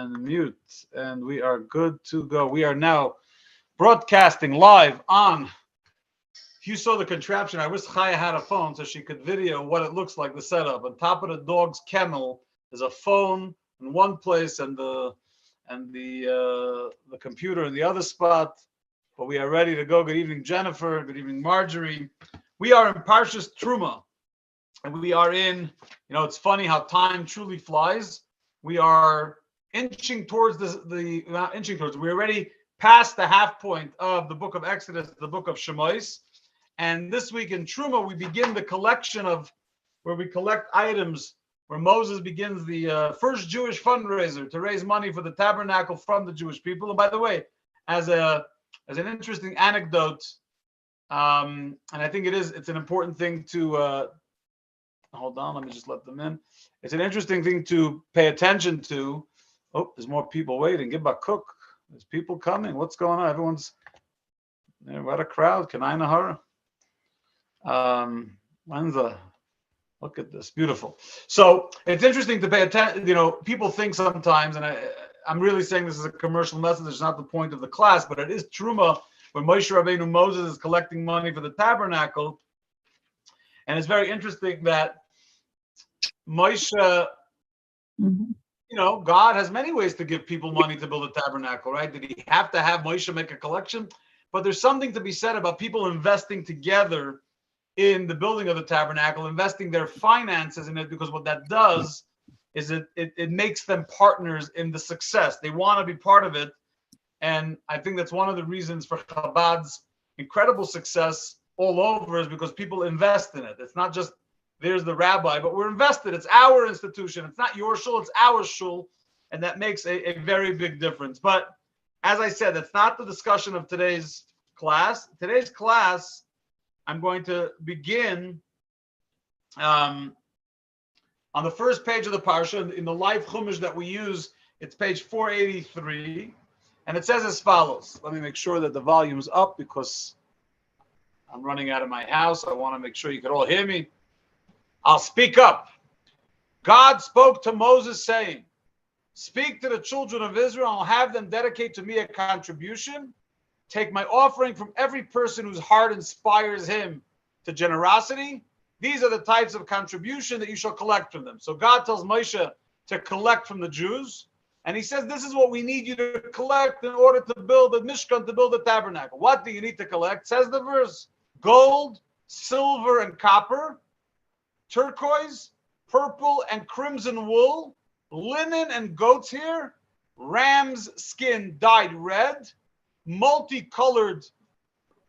and mute. And we are good to go. We are now broadcasting live on. If you saw the contraption, I wish Chaya had a phone so she could video what it looks like, the setup. On top of the dog's kennel is a phone in one place and the computer in the other spot. But we are ready to go. Good evening, Jennifer. Good evening, Marjorie. We are in Parshas Truma. And we are in, it's funny how time truly flies. We are inching towards we're already past the half point of the book of Exodus, the book of Shemos. And this week in Truma, we begin the collection of where we collect items where Moses begins the first Jewish fundraiser to raise money for the tabernacle from the Jewish people. And by the way, as an interesting anecdote, and I think it's an important thing to hold on, let me just let them in. It's an interesting thing to pay attention to. Oh, there's more people waiting. Give a cook. There's people coming. What's going on? Everyone's there. What a crowd. Can I Nahara? Look at this. Beautiful. So it's interesting to pay attention. People think sometimes, and I'm really saying this is a commercial message. It's not the point of the class, but it is Truma when Moshe Rabbeinu Moses is collecting money for the tabernacle. And it's very interesting that Moshe, God has many ways to give people money to build a tabernacle, right? Did he have to have Moshe make a collection? But there's something to be said about people investing together in the building of the tabernacle, investing their finances in it, because what that does is it makes them partners in the success. They want to be part of it. And I think that's one of the reasons for Chabad's incredible success all over is because people invest in it. It's not just there's the rabbi, but we're invested. It's our institution. It's not your shul, it's our shul. And that makes a very big difference. But as I said, that's not the discussion of today's class. Today's class, I'm going to begin on the first page of the parsha, in the live chumash that we use. It's page 483. And it says as follows. Let me make sure that the volume's up because I'm running out of my house. I want to make sure you can all hear me. I'll speak up. God spoke to Moses saying, speak to the children of Israel. I'll have them dedicate to me a contribution. Take my offering from every person whose heart inspires him to generosity. These are the types of contribution that you shall collect from them. So God tells Moshe to collect from the Jews. And he says, this is what we need you to collect in order to build the Mishkan, to build the tabernacle. What do you need to collect? Says the verse, gold, silver, and copper, turquoise, purple, and crimson wool, linen and goat's hair, ram's skin dyed red, multicolored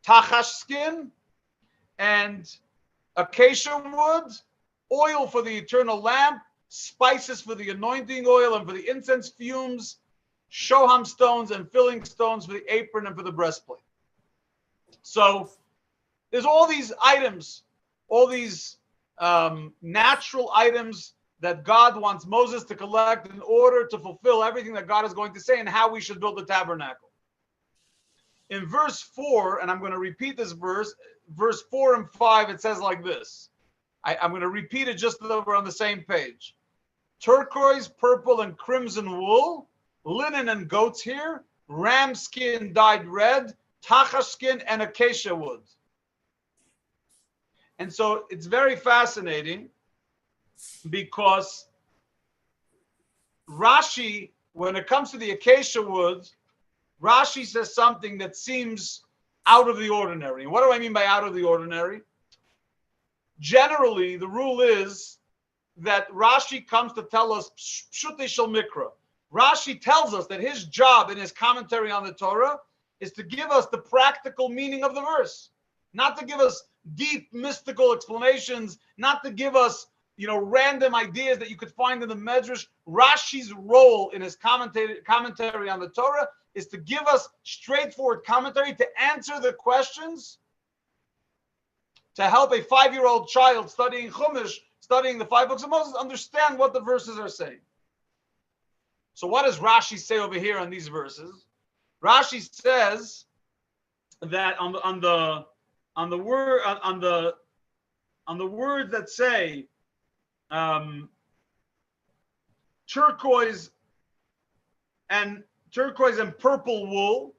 tachash skin, and acacia wood, oil for the eternal lamp, spices for the anointing oil and for the incense fumes, shoham stones and filling stones for the apron and for the breastplate. So there's all these items, all these natural items that God wants Moses to collect in order to fulfill everything that God is going to say and how we should build the tabernacle. In verse 4, and I'm going to repeat this verse 4 and 5, it says like this. I'm going to repeat it just so we're on the same page. Turquoise, purple, and crimson wool, linen and goat's hair, ram skin dyed red, tachash skin, and acacia wood. And so it's very fascinating because Rashi, when it comes to the acacia wood, Rashi says something that seems out of the ordinary. And what do I mean by out of the ordinary? Generally, the rule is that Rashi comes to tell us Pshutei Shel Mikra. Rashi tells us that his job in his commentary on the Torah is to give us the practical meaning of the verse, not to give us deep mystical explanations, not to give us random ideas that you could find in the Medrash. Rashi's role in his commentary on the Torah is to give us straightforward commentary, to answer the questions, to help a 5-year-old child studying Chumash, studying the 5 books of Moses, understand what the verses are saying. So what does Rashi say over here on these verses? Rashi says that on the words that say turquoise, and purple wool.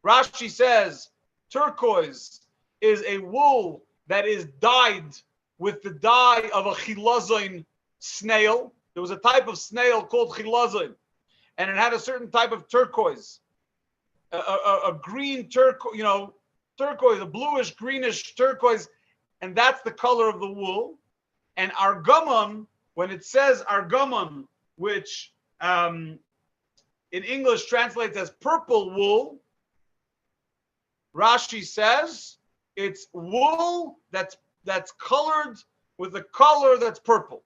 Rashi says turquoise is a wool that is dyed with the dye of a chilazon snail. There was a type of snail called chilazon, and it had a certain type of turquoise, a green turquoise, turquoise, a bluish, greenish turquoise, and that's the color of the wool. And argamon, when it says argamon, which in English translates as purple wool, Rashi says it's wool that's colored with a color that's purple.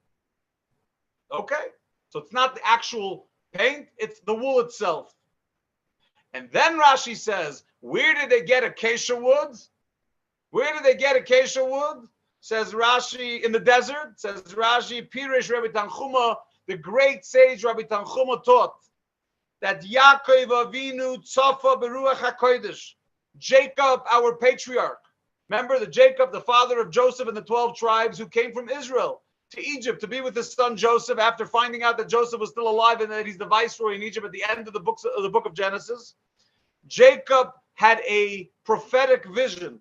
Okay? So it's not the actual paint, it's the wool itself. And then Rashi says, where did they get acacia wood? Where did they get acacia wood? Says Rashi, in the desert. Says Rashi, Pirish Rabbi Tanchuma, the great sage Rabbi Tanchuma taught that Yaakov Avinu Tzofa Beruach HaKodesh, Jacob, our patriarch. Remember the Jacob, the father of Joseph and the 12 tribes who came from Israel to Egypt to be with his son Joseph after finding out that Joseph was still alive and that he's the viceroy in Egypt at the end of the book of Genesis. Jacob had a prophetic vision,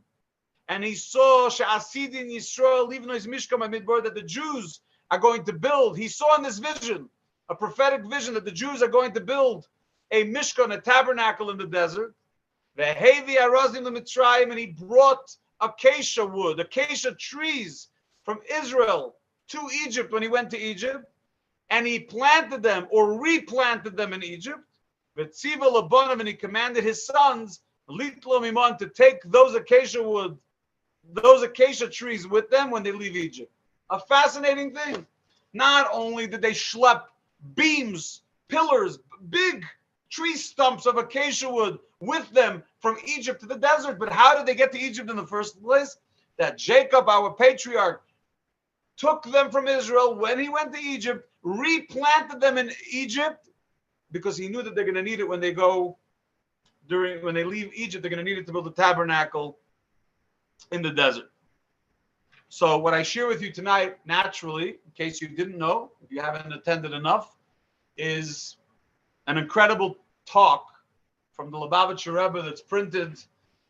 and he saw She'asidin Yisrael Livnois Mishkan Midbar, that the Jews are going to build. He saw in this vision, a prophetic vision, that the Jews are going to build a Mishkan, a tabernacle in the desert. Ve'hevi arazim l'Mitzrayim, and he brought acacia wood, acacia trees from Israel to Egypt when he went to Egypt, and he planted them or replanted them in Egypt. V'tziva l'bonim, and he commanded his sons litlo mimon, to take those acacia wood, those acacia trees with them when they leave Egypt. A fascinating thing. Not only did they schlep beams, pillars, big tree stumps of acacia wood with them from Egypt to the desert, but how did they get to Egypt in the first place? That Jacob, our patriarch, took them from Israel when he went to Egypt, replanted them in Egypt, because he knew that they're going to need it when they leave Egypt. They're going to need it to build a tabernacle in the desert. So what I share with you tonight, naturally, in case you didn't know, if you haven't attended enough, is an incredible talk from the Lubavitcher Rebbe that's printed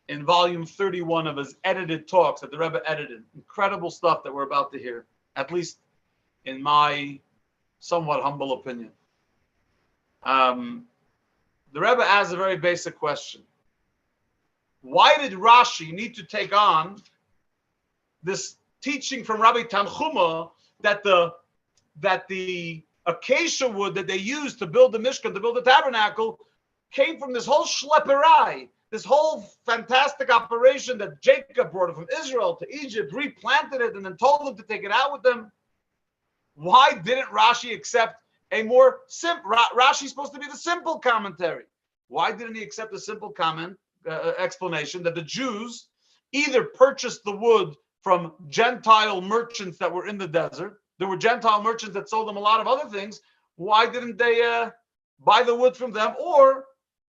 in volume 31 of his edited talks that the Rebbe edited. Incredible stuff that we're about to hear, at least in my somewhat humble opinion. The Rebbe asks a very basic question. Why did Rashi need to take on this teaching from Rabbi Tanchuma that the acacia wood that they used to build the Mishkan, to build the tabernacle, came from this whole shleperai, this whole fantastic operation that Jacob brought it from Israel to Egypt, replanted it, and then told them to take it out with them? Why didn't Rashi accept a more simple? Rashi's supposed to be the simple commentary. Why didn't he accept a simple explanation that the Jews either purchased the wood from Gentile merchants that were in the desert? There were Gentile merchants that sold them a lot of other things. Why didn't they buy the wood from them? Or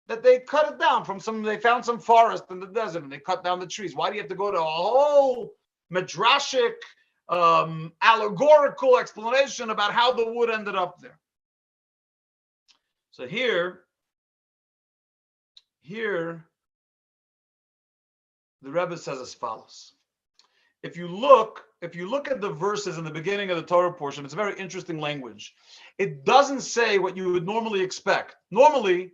that they cut it down from they found some forest in the desert and they cut down the trees. Why do you have to go to a whole midrashic, allegorical explanation about how the wood ended up there? So here, the Rebbe says as follows. If you look at the verses in the beginning of the Torah portion, it's a very interesting language. It doesn't say what you would normally expect. Normally,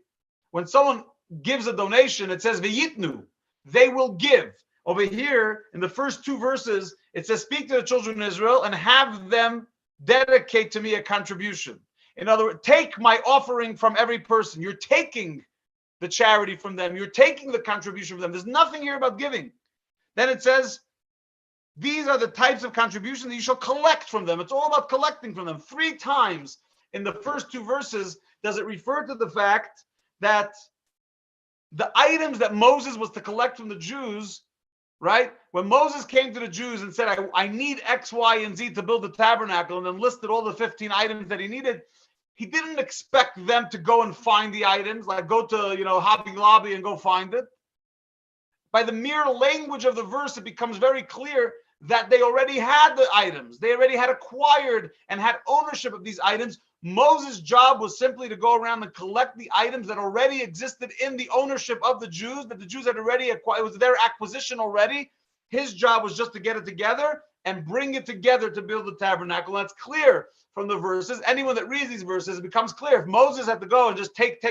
when someone gives a donation, it says v'yitnu, they will give. Over here, in the first two verses, it says, speak to the children of Israel and have them dedicate to me a contribution. In other words, take my offering from every person. You're taking the charity from them. You're taking the contribution from them. There's nothing here about giving. Then it says, these are the types of contributions that you shall collect from them. It's all about collecting from them. 3 times in the first 2 verses does it refer to the fact that the items that Moses was to collect from the Jews, right? When Moses came to the Jews and said, I need X, Y, and Z to build the tabernacle, and then listed all the 15 items that he needed, he didn't expect them to go and find the items, like go to, Hobby Lobby and go find it. By the mere language of the verse, it becomes very clear that they already had the items. They already had acquired and had ownership of these items. Moses' job was simply to go around and collect the items that already existed in the ownership of the Jews, that the Jews had already acquired. It was their acquisition already. His job was just to get it together and bring it together to build the tabernacle. And that's clear from the verses. Anyone that reads these verses, it becomes clear. If Moses had to go and just take,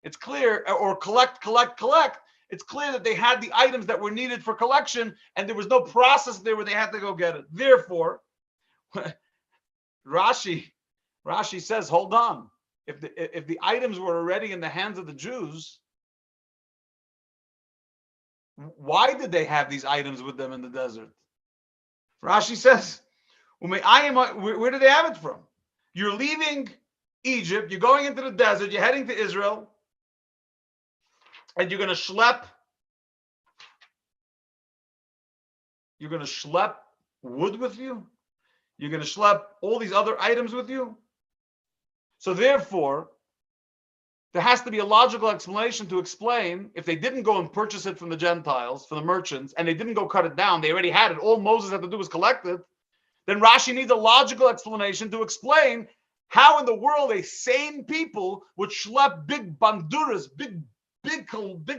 it's clear, or collect, it's clear that they had the items that were needed for collection, and there was no process there where they had to go get it. Therefore, Rashi says, hold on. If the items were already in the hands of the Jews, why did they have these items with them in the desert? Rashi says, where do they have it from? You're leaving Egypt, you're going into the desert, you're heading to Israel, and you're going to schlep wood with you. You're going to schlep all these other items with you. So therefore, there has to be a logical explanation to explain if they didn't go and purchase it from the Gentiles, from the merchants, and they didn't go cut it down, they already had it. All Moses had to do was collect it. Then Rashi needs a logical explanation to explain how in the world a sane people would schlep big banduras, big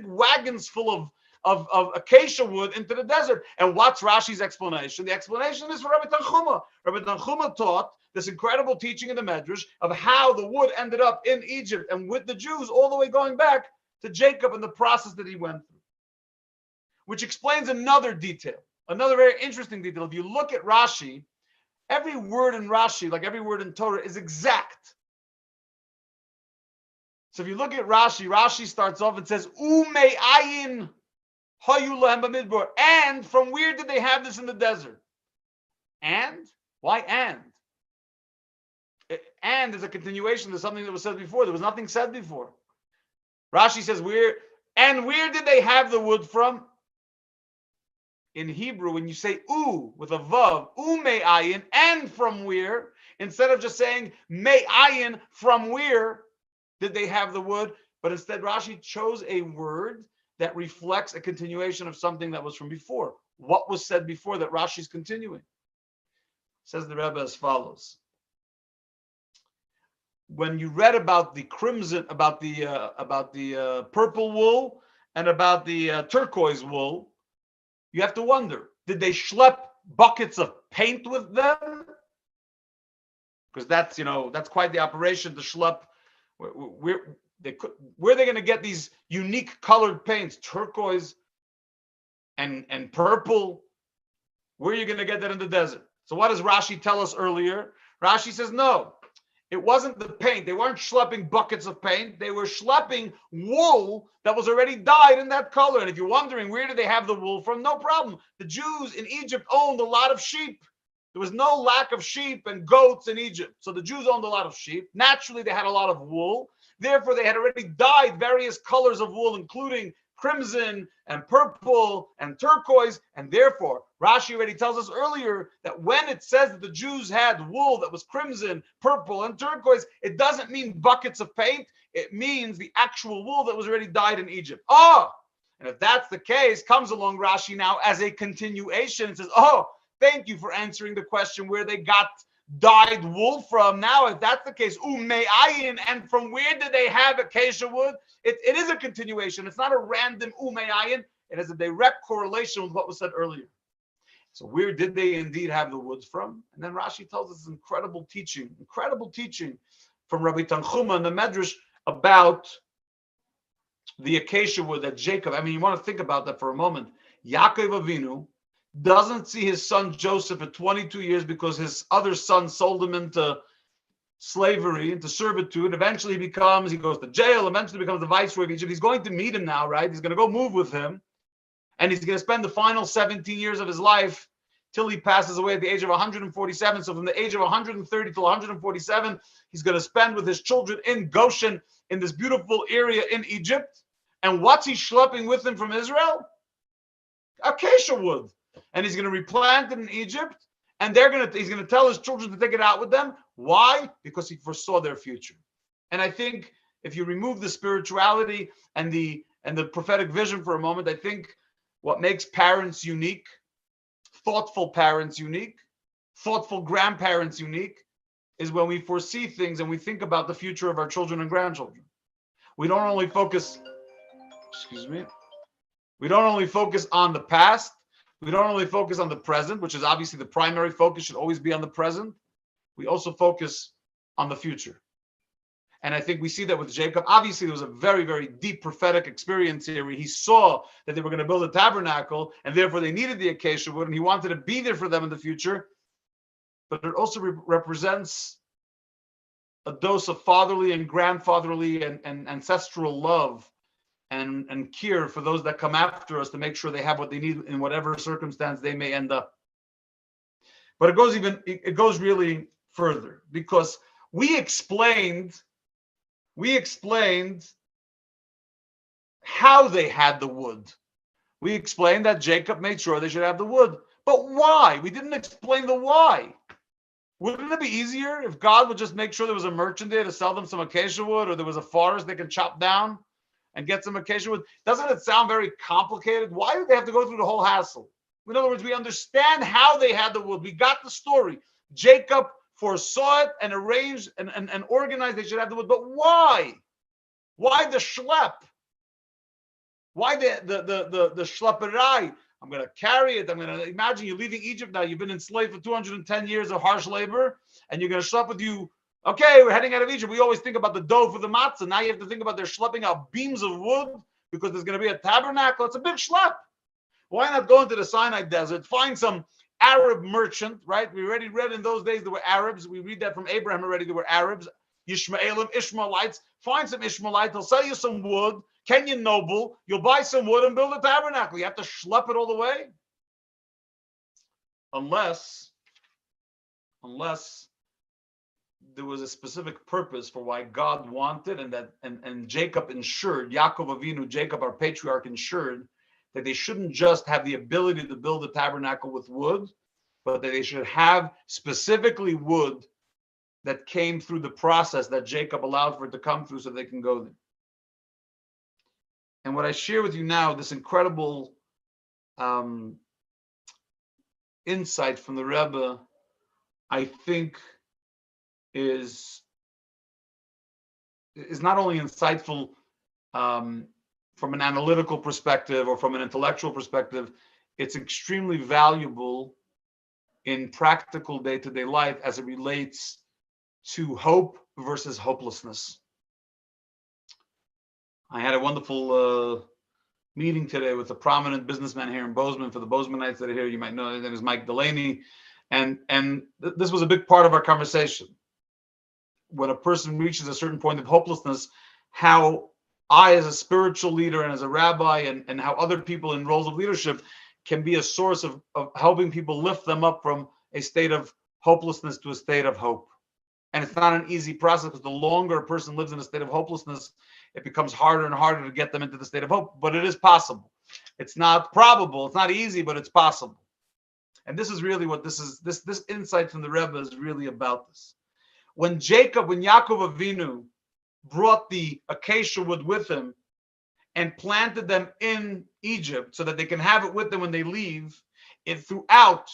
wagons full of acacia wood into the desert. And what's Rashi's explanation? The explanation is for Rabbi Tanchuma. Rabbi Tanchuma taught this incredible teaching in the Medrash of how the wood ended up in Egypt and with the Jews all the way going back to Jacob and the process that he went through. Which explains another detail, another very interesting detail. If you look at Rashi, every word in Rashi, like every word in Torah, is exact. So if you look at Rashi starts off and says, Umei ayin hayu lahem b'midbar. And from where did they have this in the desert? And? Why and? And is a continuation of something that was said before. There was nothing said before. Rashi says, where did they have the wood from? In Hebrew, when you say u with a vav, umei ayin, and from where, instead of just saying mei ayin, from where did they have the wood? But instead, Rashi chose a word that reflects a continuation of something that was from before. What was said before that Rashi's continuing? Says the Rebbe as follows. When you read about the crimson, about the purple wool and about the turquoise wool, you have to wonder, did they schlep buckets of paint with them? Because that's quite the operation to schlep. Where are they going to get these unique colored paints, turquoise and purple? Where are you going to get that in the desert? So what does Rashi tell us earlier? Rashi says, no, it wasn't the paint. They weren't schlepping buckets of paint. They were schlepping wool that was already dyed in that color. And if you're wondering, where did they have the wool from? No problem. The Jews in Egypt owned a lot of sheep. There was no lack of sheep and goats in Egypt. So the Jews owned a lot of sheep. Naturally, they had a lot of wool. Therefore, they had already dyed various colors of wool, including crimson and purple and turquoise. And therefore, Rashi already tells us earlier that when it says that the Jews had wool that was crimson, purple, and turquoise, it doesn't mean buckets of paint. It means the actual wool that was already dyed in Egypt. Oh, and if that's the case, comes along Rashi now as a continuation and says, oh, thank you for answering the question where they got dyed wool from. Now, if that's the case, umei ayin, and from where did they have acacia wood? It is a continuation. It's not a random umei ayin. It has a direct correlation with what was said earlier. So where did they indeed have the woods from? And then Rashi tells us incredible teaching from Rabbi Tanchuma and the Medrash about the acacia wood that Jacob, you want to think about that for a moment. Yaakov Avinu doesn't see his son Joseph for 22 years because his other son sold him into slavery, into servitude. Eventually he goes to jail, eventually becomes the viceroy of Egypt. He's going to meet him now, right? He's going to go move with him. And he's going to spend the final 17 years of his life till he passes away at the age of 147. So from the age of 130 till 147, he's going to spend with his children in Goshen, in this beautiful area in Egypt. And what's he schlepping with him from Israel? Acacia wood. And he's going to replant it in Egypt, and he's going to tell his children to take it out with them. Why? Because he foresaw their future. And I think if you remove the spirituality and the prophetic vision for a moment, I think what makes parents unique, thoughtful parents unique, thoughtful grandparents unique, is when we foresee things and we think about the future of our children and grandchildren. We don't only focus, excuse me, we don't only focus on the past, we don't only focus on the present, which is obviously the primary focus, should always be on the present. We also focus on the future. And I think we see that with Jacob. Obviously, there was a very, very deep prophetic experience here where he saw that they were going to build a tabernacle and therefore they needed the acacia wood and he wanted to be there for them in the future. But it also represents a dose of fatherly and grandfatherly and ancestral love and care for those that come after us to make sure they have what they need in whatever circumstance they may end up. But it goes really further, because we explained how they had the wood. We explained that Jacob made sure they should have the wood. But why? We didn't explain the why. Wouldn't it be easier if God would just make sure there was a merchant there to sell them some acacia wood, or there was a forest they can chop down and get some acacia wood? Doesn't it sound very complicated? Why do they have to go through the whole hassle? In other words, we understand how they had the wood. We got the story. Jacob foresaw it and arranged and organized they should have the wood. But why? Why the schlep? Why the schlepperai? I'm going to carry it. I'm going to imagine you're leaving Egypt now. You've been enslaved for 210 years of harsh labor, and you're going to schlep with you. Okay, we're heading out of Egypt. We always think about the dough for the matzah. Now you have to think about they're schlepping out beams of wood because there's going to be a tabernacle. It's a big schlep. Why not go into the Sinai desert, find some Arab merchant, right? We already read in those days there were Arabs. We read that from Abraham already. There were Arabs, Yishmaelim, Ishmaelites. Find some Ishmaelite. He'll sell you some wood. Kenyan noble. You'll buy some wood and build a tabernacle. You have to schlep it all the way. Unless there was a specific purpose for why God wanted, and Jacob ensured, Yaakov Avinu, Jacob, our patriarch, ensured that they shouldn't just have the ability to build a tabernacle with wood, but that they should have specifically wood that came through the process that Jacob allowed for it to come through so they can go there. And what I share with you now, this incredible insight from the Rebbe, I think is not only insightful from an analytical perspective or from an intellectual perspective, it's extremely valuable in practical day-to-day life as it relates to hope versus hopelessness. I had a wonderful meeting today with a prominent businessman here in Bozeman. For the Bozemanites that are here, you might know his name is Mike Delaney. And this was a big part of our conversation. When a person reaches a certain point of hopelessness, how I, as a spiritual leader and as a rabbi, and how other people in roles of leadership can be a source of helping people lift them up from a state of hopelessness to a state of hope. And it's not an easy process, because the longer a person lives in a state of hopelessness, it becomes harder and harder to get them into the state of hope. But it is possible. It's not probable. It's not easy, but it's possible. And this is really what this is. This insight from the Rebbe is really about this. When Yaakov Avinu brought the acacia wood with him and planted them in Egypt so that they can have it with them when they leave, it throughout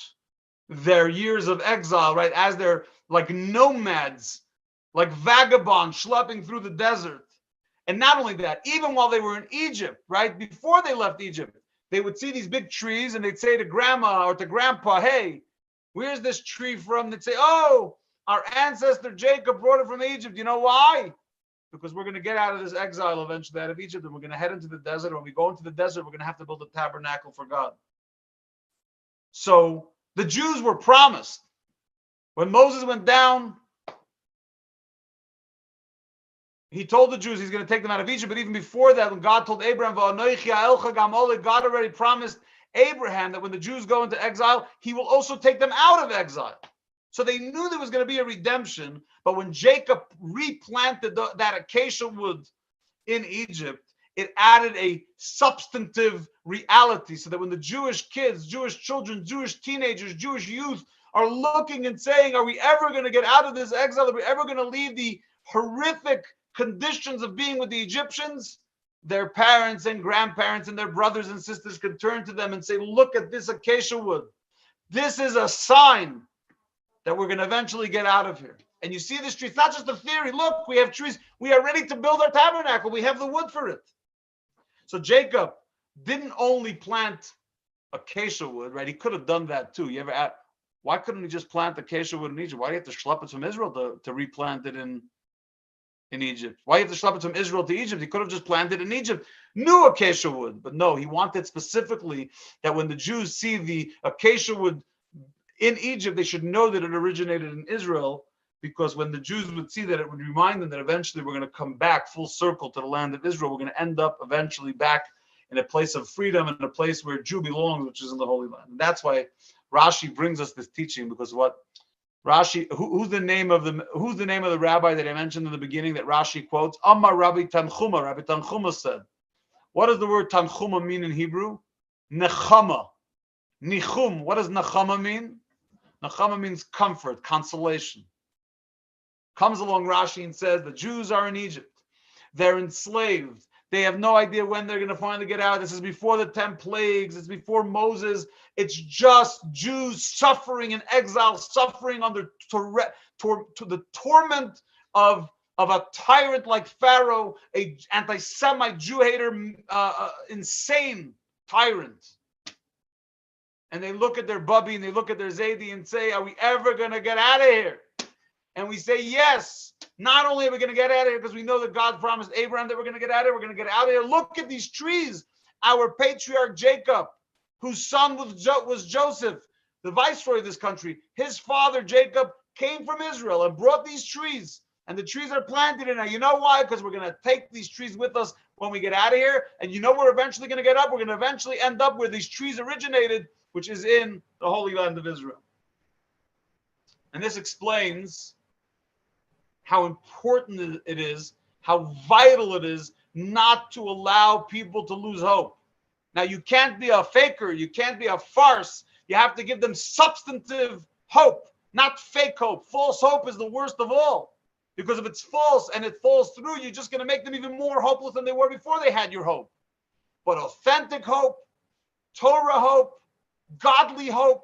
their years of exile, right, as they're like nomads, like vagabonds schlepping through the desert. And not only that, even while they were in Egypt, right, before they left Egypt, they would see these big trees and they'd say to grandma or to grandpa, hey, where's this tree from? They'd say, oh, our ancestor Jacob brought it from Egypt. You know why? Because we're going to get out of this exile eventually, out of Egypt, and we're going to head into the desert. When we go into the desert, we're going to have to build a tabernacle for God. So the Jews were promised. When Moses went down, he told the Jews he's going to take them out of Egypt. But even before that, when God told Abraham, God already promised Abraham that when the Jews go into exile, he will also take them out of exile. So they knew there was going to be a redemption. But when Jacob replanted that acacia wood in Egypt, it added a substantive reality, so that when the Jewish kids, Jewish children, Jewish teenagers, Jewish youth are looking and saying, are we ever going to get out of this exile? Are we ever going to leave the horrific conditions of being with the Egyptians? Their parents and grandparents and their brothers and sisters can turn to them and say, look at this acacia wood. This is a sign that we're going to eventually get out of here. And you see this tree. It's not just a theory. Look, we have trees. We are ready to build our tabernacle. We have the wood for it. So Jacob didn't only plant acacia wood, right? He could have done that too. You ever ask, why couldn't he just plant acacia wood in Egypt? Why do you have to schlep it from Israel to replant it in Egypt? Why do you have to schlep it from Israel to Egypt? He could have just planted in Egypt new acacia wood. But no, he wanted specifically that when the Jews see the acacia wood in Egypt, they should know that it originated in Israel, because when the Jews would see that, it would remind them that eventually we're going to come back full circle to the land of Israel. We're going to end up eventually back in a place of freedom and a place where Jew belongs, which is in the Holy Land. And that's why Rashi brings us this teaching, because what Rashi, who's the name of the rabbi that I mentioned in the beginning that Rashi quotes? Amar Rabbi Tanchuma. Rabbi Tanchuma said, what does the word Tanchuma mean in Hebrew? Nechama. Nichum. What does Nechama mean? Nechama means comfort, consolation. Comes along Rashi and says the Jews are in Egypt. They're enslaved. They have no idea when they're going to finally get out. This is before the 10 plagues. It's before Moses. It's just Jews suffering in exile, suffering under the torment of a tyrant like Pharaoh, a anti-Semite, Jew-hater, insane tyrant. And they look at their Bubby and they look at their Zaidi and say, are we ever going to get out of here? And we say, yes. Not only are we going to get out of here because we know that God promised Abraham that we're going to get out of here, we're going to get out of here. Look at these trees. Our patriarch Jacob, whose son was Joseph, the viceroy of this country, his father Jacob came from Israel and brought these trees. And the trees are planted in there. You know why? Because we're going to take these trees with us when we get out of here. And you know we're eventually going to get up. We're going to eventually end up where these trees originated, which is in the Holy Land of Israel. And this explains how important it is, how vital it is not to allow people to lose hope. Now, you can't be a faker. You can't be a farce. You have to give them substantive hope, not fake hope. False hope is the worst of all, because if it's false and it falls through, you're just going to make them even more hopeless than they were before they had your hope. But authentic hope, Torah hope, godly hope,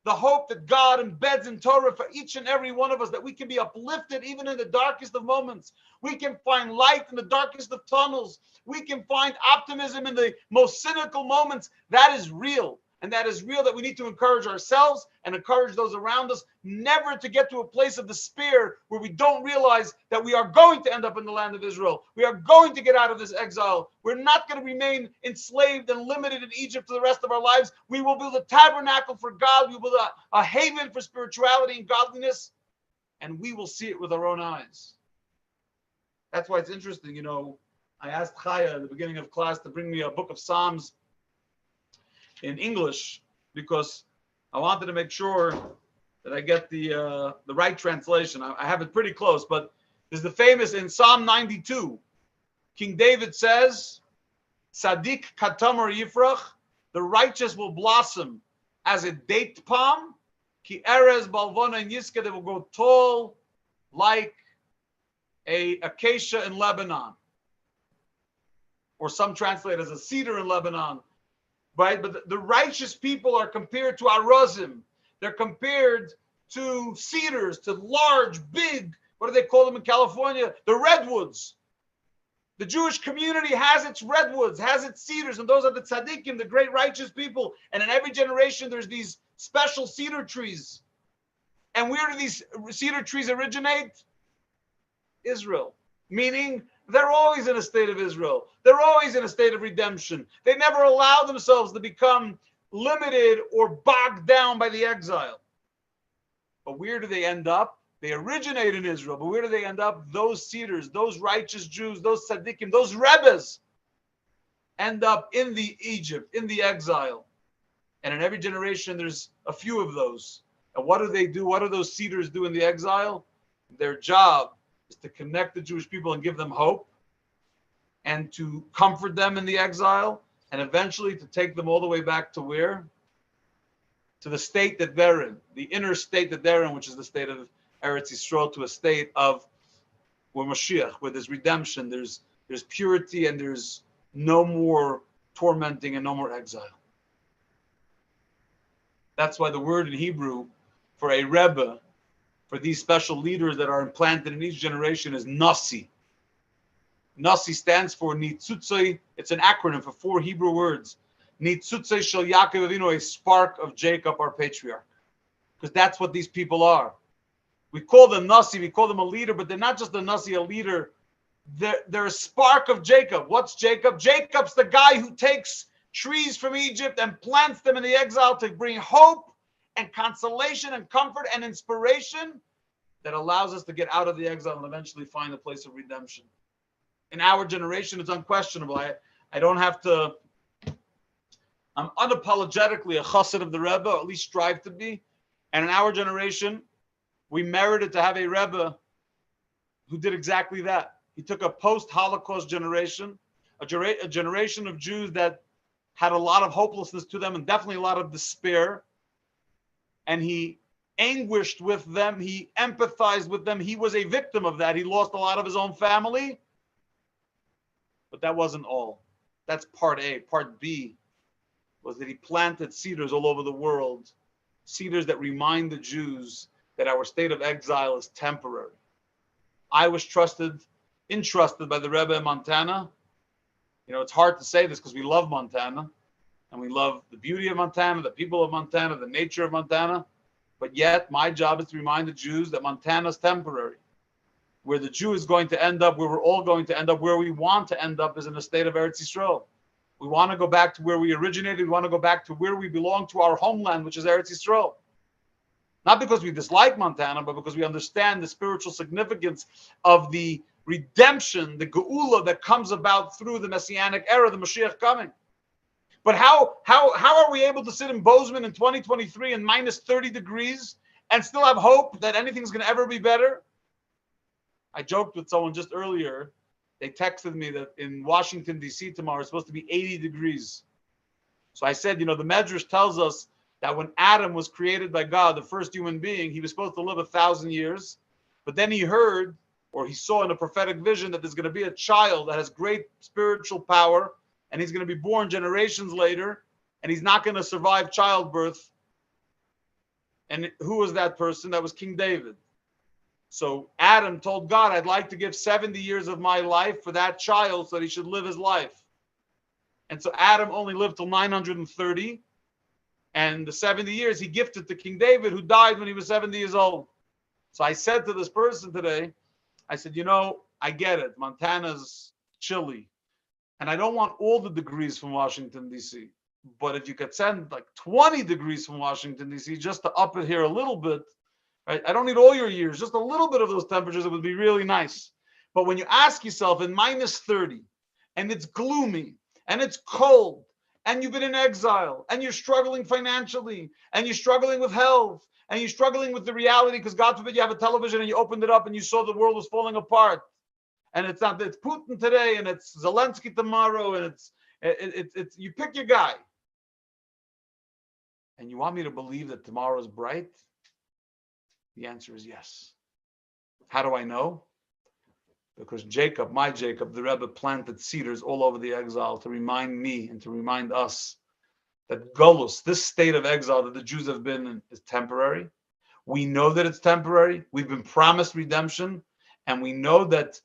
the hope that God embeds in Torah for each and every one of us, that we can be uplifted even in the darkest of moments. We can find light in the darkest of tunnels. We can find optimism in the most cynical moments. That is real. And that is real, that we need to encourage ourselves and encourage those around us, never to get to a place of despair where we don't realize that we are going to end up in the land of Israel. We are going to get out of this exile. We're not going to remain enslaved and limited in Egypt for the rest of our lives. We will build a tabernacle for God. We will build a haven for spirituality and godliness, and we will see it with our own eyes. That's why it's interesting. You know, I asked Chaya at the beginning of class to bring me a book of Psalms in English, because I wanted to make sure that I get the right translation. I have it pretty close, but there's the famous in Psalm 92. King David says, Sadiq katamar yifrach, the righteous will blossom as a date palm. Ki erez balvona and yiska, they will grow tall like a acacia in Lebanon. Or some translate as a cedar in Lebanon. Right, but the righteous people are compared to arazim. They're compared to cedars, to large, big, what do they call them in California? The redwoods. The Jewish community has its redwoods, has its cedars, and those are the tzaddikim, the great righteous people. And in every generation, there's these special cedar trees. And where do these cedar trees originate? Israel. Meaning, they're always in a state of Israel. They're always in a state of redemption. They never allow themselves to become limited or bogged down by the exile. But where do they end up? They originate in Israel, but where do they end up? Those cedars, those righteous Jews, those tzaddikim, those rebbes end up in the Egypt, in the exile. And in every generation, there's a few of those. And what do they do? What do those cedars do in the exile? Their job is to connect the Jewish people and give them hope, and to comfort them in the exile, and eventually to take them all the way back to where? To the state that they're in, the inner state that they're in, which is the state of Eretz Yisrael, to a state of where Mashiach, where there's redemption, there's purity, and there's no more tormenting and no more exile. That's why the word in Hebrew for a Rebbe for these special leaders that are implanted in each generation is Nasi. Nasi stands for Nitzutzei. It's an acronym for 4 Hebrew words. Nitzutzei Shel Yaakov Avinu, a spark of Jacob, our patriarch. Because that's what these people are. We call them Nasi, we call them a leader, but they're not just a Nasi, a leader. They're a spark of Jacob. What's Jacob? Jacob's the guy who takes trees from Egypt and plants them in the exile to bring hope and consolation and comfort and inspiration that allows us to get out of the exile and eventually find a place of redemption. In our generation, it's unquestionable. I don't have to, I'm unapologetically a chassid of the Rebbe, or at least strive to be. And in our generation, we merited to have a Rebbe who did exactly that. He took a post-Holocaust generation, a generation of Jews that had a lot of hopelessness to them and definitely a lot of despair. And he anguished with them. He empathized with them. He was a victim of that. He lost a lot of his own family. But that wasn't all. That's part A. Part B was that he planted cedars all over the world, cedars that remind the Jews that our state of exile is temporary. I was entrusted by the Rebbe in Montana. You know, it's hard to say this because we love Montana and we love the beauty of Montana, the people of Montana, the nature of Montana. But yet my job is to remind the Jews that Montana is temporary. Where the Jew is going to end up, where we're all going to end up, where we want to end up is in the state of Eretz Yisrael. We want to go back to where we originated. We want to go back to where we belong, to our homeland, which is Eretz Yisrael. Not because we dislike Montana, but because we understand the spiritual significance of the redemption, the geula that comes about through the Messianic era, the Mashiach coming. But how are we able to sit in Bozeman in 2023 in minus 30 degrees and still have hope that anything's going to ever be better? I joked with someone just earlier. They texted me that in Washington, D.C. tomorrow, it's supposed to be 80 degrees. So I said, you know, the Medrash tells us that when Adam was created by God, the first human being, he was supposed to live 1,000 years. But then he heard, or he saw in a prophetic vision, that there's going to be a child that has great spiritual power, and he's going to be born generations later, and he's not going to survive childbirth. And who was that person? That was King David. So Adam told God, I'd like to give 70 years of my life for that child so that he should live his life. And so Adam only lived till 930. And the 70 years he gifted to King David, who died when he was 70 years old. So I said to this person today, I said, you know, I get it. Montana's chilly. And I don't want all the degrees from Washington, D.C. But if you could send like 20 degrees from Washington, D.C., just to up it here a little bit, right? I don't need all your years, just a little bit of those temperatures, it would be really nice. But when you ask yourself in minus 30, and it's gloomy, and it's cold, and you've been in exile, and you're struggling financially, and you're struggling with health, and you're struggling with the reality, because God forbid you have a television and you opened it up and you saw the world was falling apart. And it's Putin today, and it's Zelensky tomorrow, and it's you pick your guy. And you want me to believe that tomorrow is bright? The answer is yes. How do I know? Because Jacob, my Jacob, the Rebbe, planted cedars all over the exile to remind me and to remind us that Golus, this state of exile that the Jews have been in, is temporary. We know that it's temporary. We've been promised redemption, and we know that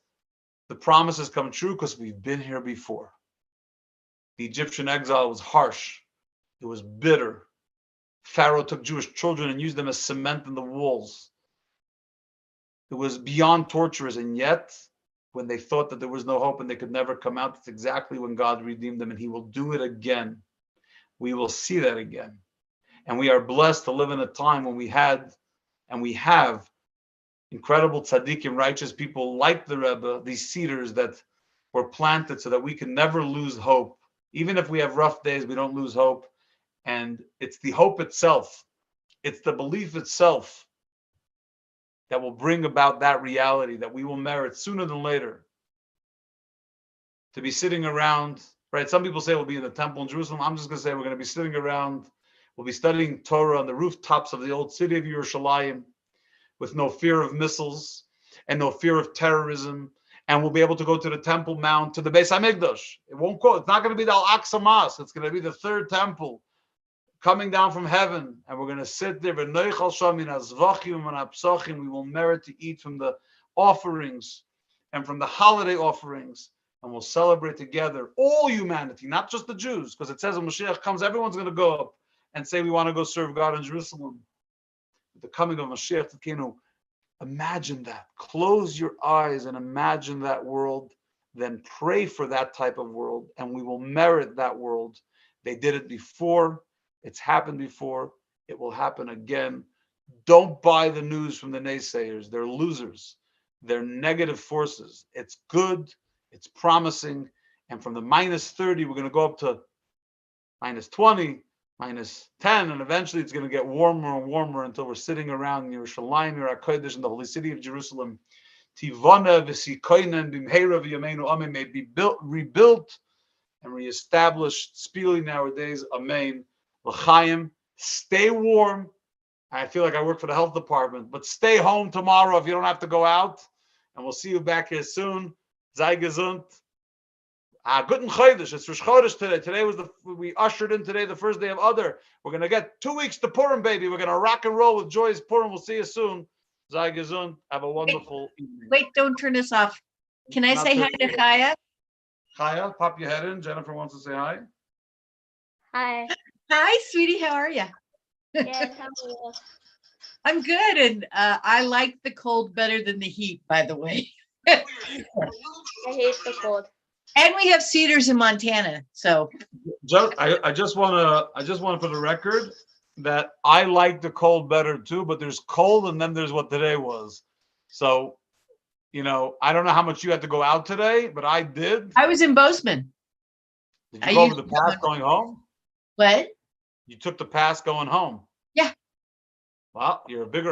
the promises come true because we've been here before. The Egyptian exile was harsh. It was bitter. Pharaoh took Jewish children and used them as cement in the walls. It was beyond torturous, and yet, when they thought that there was no hope and they could never come out, that's exactly when God redeemed them, and he will do it again. We will see that again. And we are blessed to live in a time when we had, and we have, incredible tzaddikim, righteous people like the Rebbe, these cedars that were planted so that we can never lose hope. Even if we have rough days, we don't lose hope. And it's the hope itself, it's the belief itself that will bring about that reality that we will merit sooner than later. To be sitting around, right? Some people say we'll be in the temple in Jerusalem. I'm just going to say we're going to be sitting around, we'll be studying Torah on the rooftops of the old city of Yerushalayim with no fear of missiles and no fear of terrorism. And we'll be able to go to the Temple Mount, to the Beis HaMikdash. It's not going to be the Al-Aqsa Mosque. It's going to be the third temple, coming down from heaven, and we're going to sit there. We will merit to eat from the offerings and from the holiday offerings, and we'll celebrate together, all humanity, not just the Jews, because it says when Mashiach comes, everyone's going to go up and say we want to go serve God in Jerusalem. With the coming of Mashiach Tzidkenu, imagine that. Close your eyes and imagine that world. Then pray for that type of world, and we will merit that world. They did it before. It's happened before. It will happen again. Don't buy the news from the naysayers. They're losers. They're negative forces. It's good. It's promising. And from the minus 30, we're going to go up to minus 20, minus 10, and eventually it's going to get warmer and warmer until we're sitting around Yerushalayim, Yer HaKodesh, in the holy city of Jerusalem. Tivana v'sikoinen b'mheira v'yameinu amen, may be rebuilt and reestablished speedily nowadays. Amen. L'chaim, stay warm. I feel like I work for the health department, but stay home tomorrow if you don't have to go out. And we'll see you back here soon. Sei gesund. Guten Chodesh. It's Rosh Chodesh today. Today we ushered in today the first day of Adar. We're going to get 2 weeks to Purim, baby. We're going to rock and roll with joyous Purim. We'll see you soon. Sei gesund. Have a wonderful evening. Wait, don't turn us off. Can I say hi to Chaya? Chaya, pop your head in. Jennifer wants to say hi. Hi. Hi, sweetie. How are you? Yes, how are you? I'm good, and I like the cold better than the heat, by the way. I hate the cold. And we have cedars in Montana, so I just want to put a record that I like the cold better too, but there's cold and then there's what today was. So, I don't know how much you had to go out today, but I did. I was in Bozeman. Did you go over the pass going home? What? You took the pass going home? Yeah. Well, you're a bigger